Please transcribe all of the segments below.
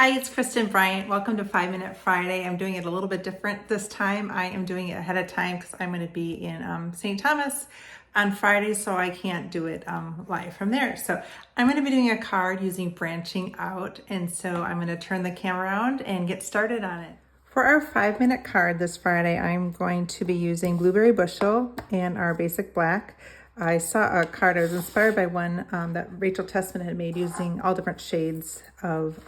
Hi, it's Kristen Bryant. Welcome to 5 Minute Friday. I'm doing it a little bit different this time. I am doing it ahead of time because I'm going to be in St. Thomas on Friday, so I can't do it live from there. So I'm going to be doing a card using branching out, and so I'm going to turn the camera around and get started on it. For our 5-minute card this Friday, I'm going to be using Blueberry Bushel and our basic black. I saw a card, I was inspired by one that Rachel Tessman had made using all different shades of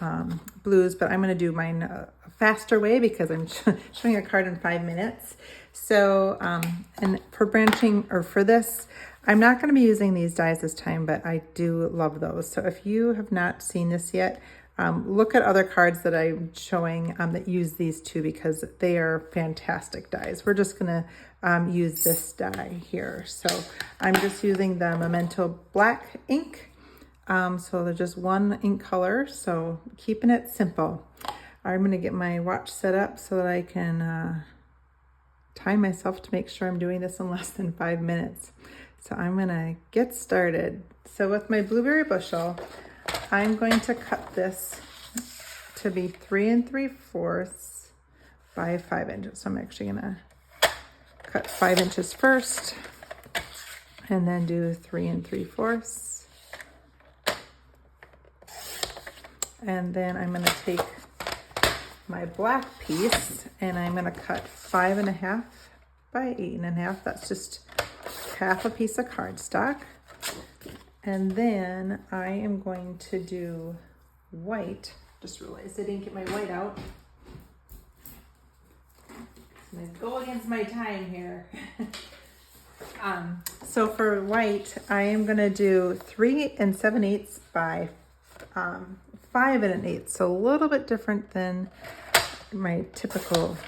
blues, but I'm going to do mine a faster way because I'm showing a card in 5 minutes. So, and for branching, or for this, I'm not going to be using these dies this time, but I do love those. So if you have not seen this yet, look at other cards that I'm showing that use these two because they are fantastic dies. We're just going to use this die here. So I'm just using the Memento Black ink. So they're just one ink color, so keeping it simple. I'm going to get my watch set up so that I can time myself to make sure I'm doing this in less than 5 minutes. So I'm going to get started. So with my Blueberry Bushel, I'm going to cut this to be 3 3/4 by 5 inches. So I'm actually going to cut 5 inches first and then do 3 3/4. And then I'm going to take my black piece and I'm going to cut 5 1/2 by 8 1/2. That's just half a piece of cardstock. And then I am going to do white. Just realized I didn't get my white out. I'm gonna go against my time here. So for white, I am gonna do 3 7/8 by 5 1/8. So a little bit different than my typical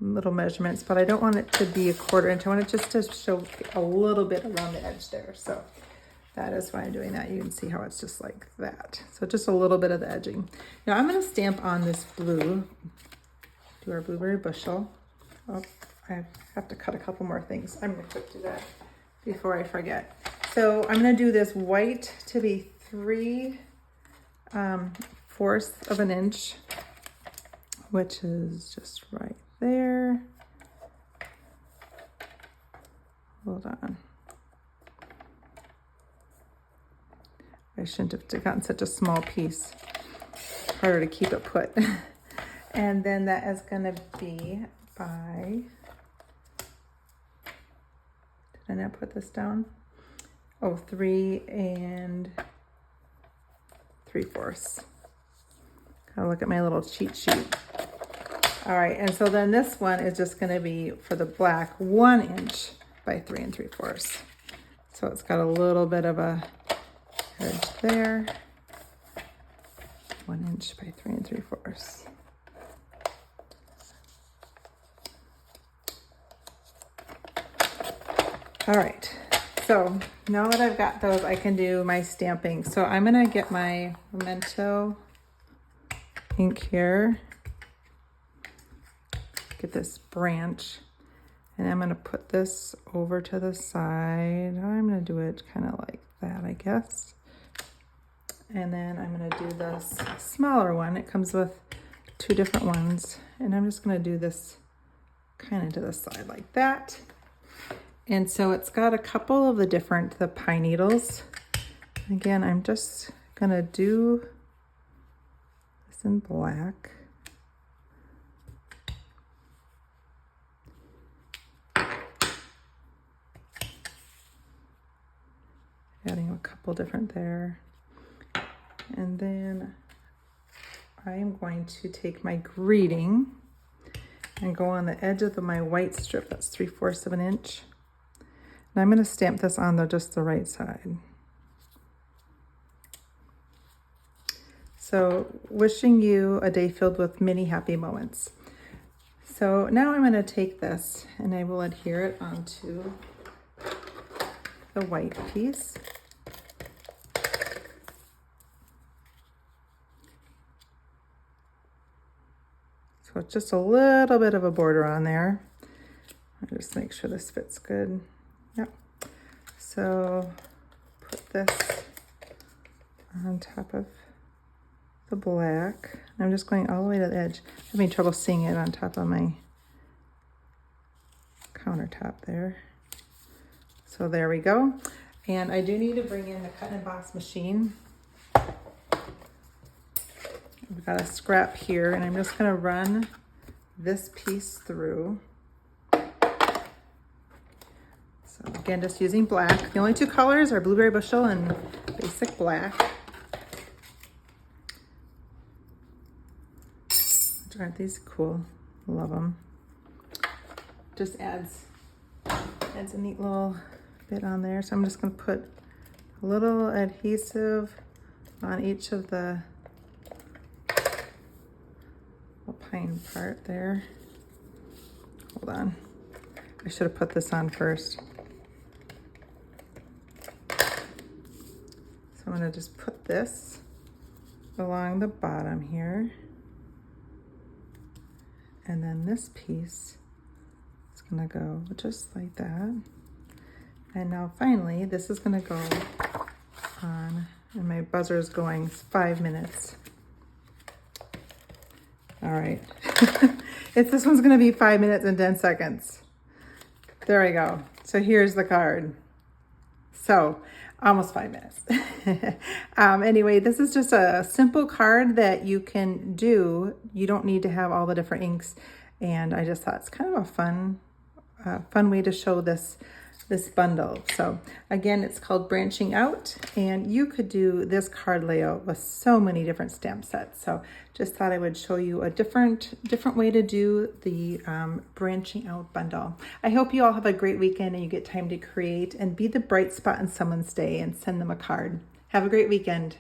little measurements, but I don't want it to be a 1/4 inch. I want it just to show a little bit around the edge there. So that is why I'm doing that. You can see how it's just like that. So just a little bit of the edging. Now I'm going to stamp on this blue, do our Blueberry Bushel. Oh, I have to cut a couple more things. I'm going to quick do that before I forget. So I'm going to do this white to be 3/4 of an inch, which is just right there. Hold on. I shouldn't have gotten such a small piece. Harder to keep it put. And then that is going to be by, did I not put this down? Oh, 3 3/4. Gotta look at my little cheat sheet. All right, and so then this one is just going to be for the black 1 inch by 3 3/4. So it's got a little bit of a edge there. 1 inch by 3 3/4. All right, so now that I've got those, I can do my stamping. So I'm going to get my Memento ink here. Get this branch, and I'm going to put this over to the side. I'm going to do it kind of like that, I guess. And then I'm going to do this smaller one. It comes with 2 different ones, and I'm just going to do this kind of to the side like that. And so it's got a couple of the pine needles. Again, I'm just going to do this in black. Adding a couple different there. And then I am going to take my greeting and go on the edge of my white strip. That's 3/4 of an inch. And I'm going to stamp this on just the right side. So wishing you a day filled with many happy moments. So now I'm going to take this and I will adhere it onto the white piece. So it's just a little bit of a border on there. I'll just make sure this fits good. Yep. So put this on top of the black. I'm just going all the way to the edge. I'm having trouble seeing it on top of my countertop there. So there we go. And I do need to bring in the cut and emboss machine. We've got a scrap here, and I'm just gonna run this piece through. So again, just using black. The only two colors are blueberry bushel and basic black. Aren't these cool? Love them. Just adds a neat little bit on there. So I'm just going to put a little adhesive on each of the pine part there. Hold on. I should have put this on first. So I'm going to just put this along the bottom here. And then this piece is gonna go just like that. And now finally, this is gonna go on, and my buzzer is going 5 minutes. All right, this one's gonna be 5 minutes and 10 seconds. There we go. So here's the card. So almost 5 minutes. Anyway, this is just a simple card that you can do. You don't need to have all the different inks. And I just thought it's kind of a fun way to show this bundle. So again, it's called Branching Out, and you could do this card layout with so many different stamp sets. So just thought I would show you a different way to do the Branching Out bundle. I hope you all have a great weekend and you get time to create and be the bright spot in someone's day and send them a card. Have a great weekend.